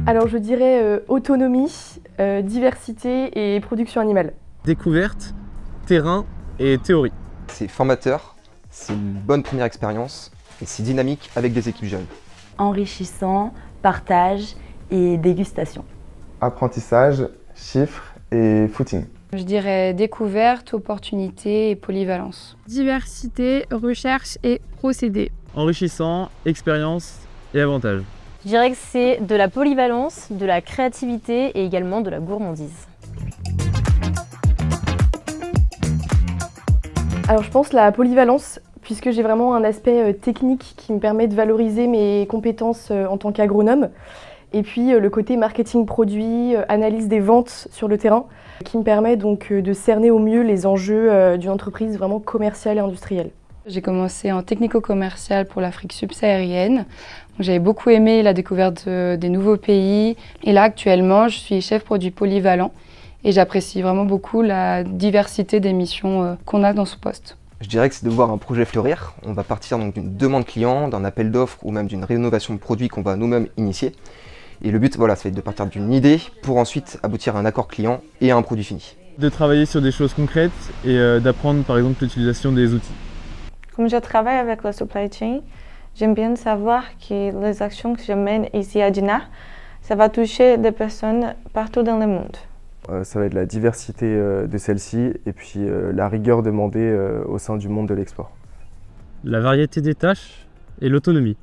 Alors je dirais autonomie, diversité et production animale. Découverte, terrain et théorie. C'est formateur, c'est une bonne première expérience et c'est dynamique avec des équipes jeunes. Enrichissant, partage et dégustation. Apprentissage, chiffres et footing. Je dirais découverte, opportunité et polyvalence. Diversité, recherche et procédé. Enrichissant, expérience et avantages. Je dirais que c'est de la polyvalence, de la créativité et également de la gourmandise. Alors je pense la polyvalence, puisque j'ai vraiment un aspect technique qui me permet de valoriser mes compétences en tant qu'agronome. Et puis le côté marketing produit, analyse des ventes sur le terrain, qui me permet donc de cerner au mieux les enjeux d'une entreprise vraiment commerciale et industrielle. J'ai commencé en technico-commercial pour l'Afrique subsaharienne. J'avais beaucoup aimé la découverte des nouveaux pays. Et là, actuellement, je suis chef produit polyvalent et j'apprécie vraiment beaucoup la diversité des missions qu'on a dans ce poste. Je dirais que c'est de voir un projet fleurir. On va partir donc d'une demande client, d'un appel d'offres ou même d'une rénovation de produit qu'on va nous-mêmes initier. Et le but, voilà, c'est de partir d'une idée pour ensuite aboutir à un accord client et à un produit fini. De travailler sur des choses concrètes et d'apprendre par exemple l'utilisation des outils. Comme je travaille avec la supply chain, j'aime bien savoir que les actions que je mène ici à Dinard, ça va toucher des personnes partout dans le monde. Ça va être la diversité de celle-ci et puis la rigueur demandée au sein du monde de l'export. La variété des tâches et l'autonomie.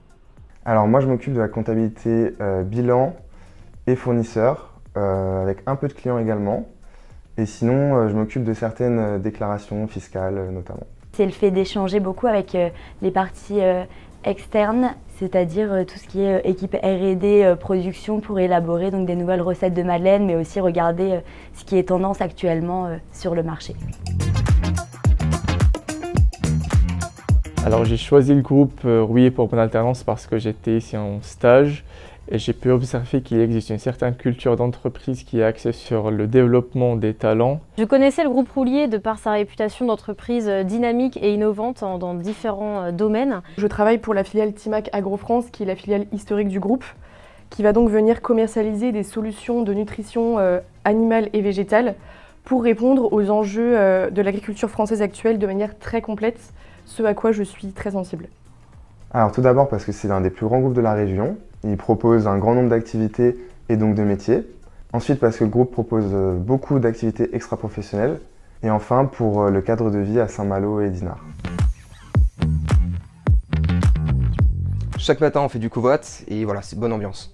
Alors moi je m'occupe de la comptabilité bilan et fournisseurs, avec un peu de clients également. Et sinon je m'occupe de certaines déclarations fiscales notamment. C'est le fait d'échanger beaucoup avec les parties externes, c'est-à-dire tout ce qui est équipe R&D, production pour élaborer donc des nouvelles recettes de madeleine, mais aussi regarder ce qui est tendance actuellement sur le marché. Alors j'ai choisi le groupe Rouillé pour Bonne Alternance parce que j'étais ici en stage et j'ai pu observer qu'il existe une certaine culture d'entreprise qui est axée sur le développement des talents. Je connaissais le groupe Roulier de par sa réputation d'entreprise dynamique et innovante dans différents domaines. Je travaille pour la filiale Timac AgroFrance, qui est la filiale historique du groupe, qui va donc venir commercialiser des solutions de nutrition animale et végétale pour répondre aux enjeux de l'agriculture française actuelle de manière très complète, ce à quoi je suis très sensible. Alors tout d'abord parce que c'est l'un des plus grands groupes de la région. Il propose un grand nombre d'activités et donc de métiers. Ensuite parce que le groupe propose beaucoup d'activités extra-professionnelles. Et enfin pour le cadre de vie à Saint-Malo et Dinard. Chaque matin on fait du covoit et voilà, c'est bonne ambiance.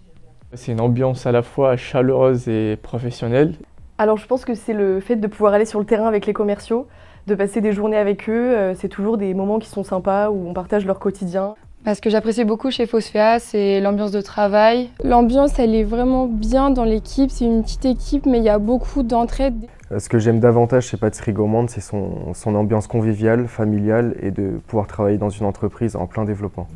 C'est une ambiance à la fois chaleureuse et professionnelle. Alors je pense que c'est le fait de pouvoir aller sur le terrain avec les commerciaux, de passer des journées avec eux, c'est toujours des moments qui sont sympas où on partage leur quotidien. Ce que j'apprécie beaucoup chez Phosphea, c'est l'ambiance de travail. L'ambiance, elle est vraiment bien dans l'équipe. C'est une petite équipe, mais il y a beaucoup d'entraide. Ce que j'aime davantage chez Pâtisserie Gourmande, c'est son ambiance conviviale, familiale et de pouvoir travailler dans une entreprise en plein développement.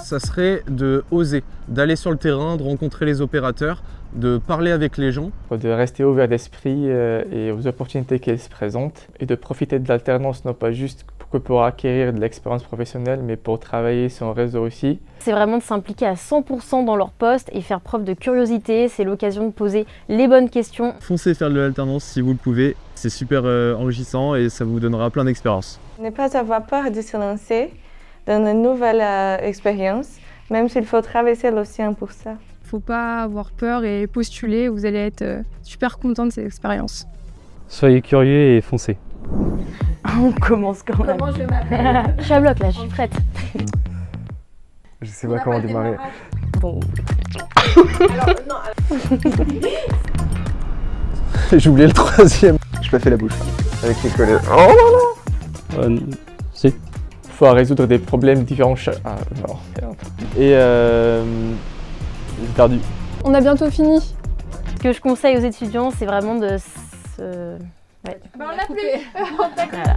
Ça serait de oser, d'aller sur le terrain, de rencontrer les opérateurs, de parler avec les gens. De rester ouvert d'esprit et aux opportunités qu'elles se présentent et de profiter de l'alternance, non pas juste pour acquérir de l'expérience professionnelle, mais pour travailler son réseau aussi. C'est vraiment de s'impliquer à 100% dans leur poste et faire preuve de curiosité. C'est l'occasion de poser les bonnes questions. Foncez faire de l'alternance si vous le pouvez. C'est super enrichissant et ça vous donnera plein d'expériences. Ne pas avoir peur de se lancer dans une nouvelle expérience, même s'il faut traverser l'océan pour ça. Faut pas avoir peur et postuler, vous allez être super content de cette expérience. Soyez curieux et foncez. On commence quand même. Comment je m'appelle? Je suis à bloc là, je suis prête. Je sais pas comment démarrer. Bon. Alors, non. J'ai oublié le troisième. Je pas fait la bouche. Avec les collègues. Oh là là. Si. Il faut résoudre des problèmes différents. Ah, non. Et j'ai perdu. On a bientôt fini. Ce que je conseille aux étudiants, c'est vraiment de se... Ouais. On l'a plus. Voilà.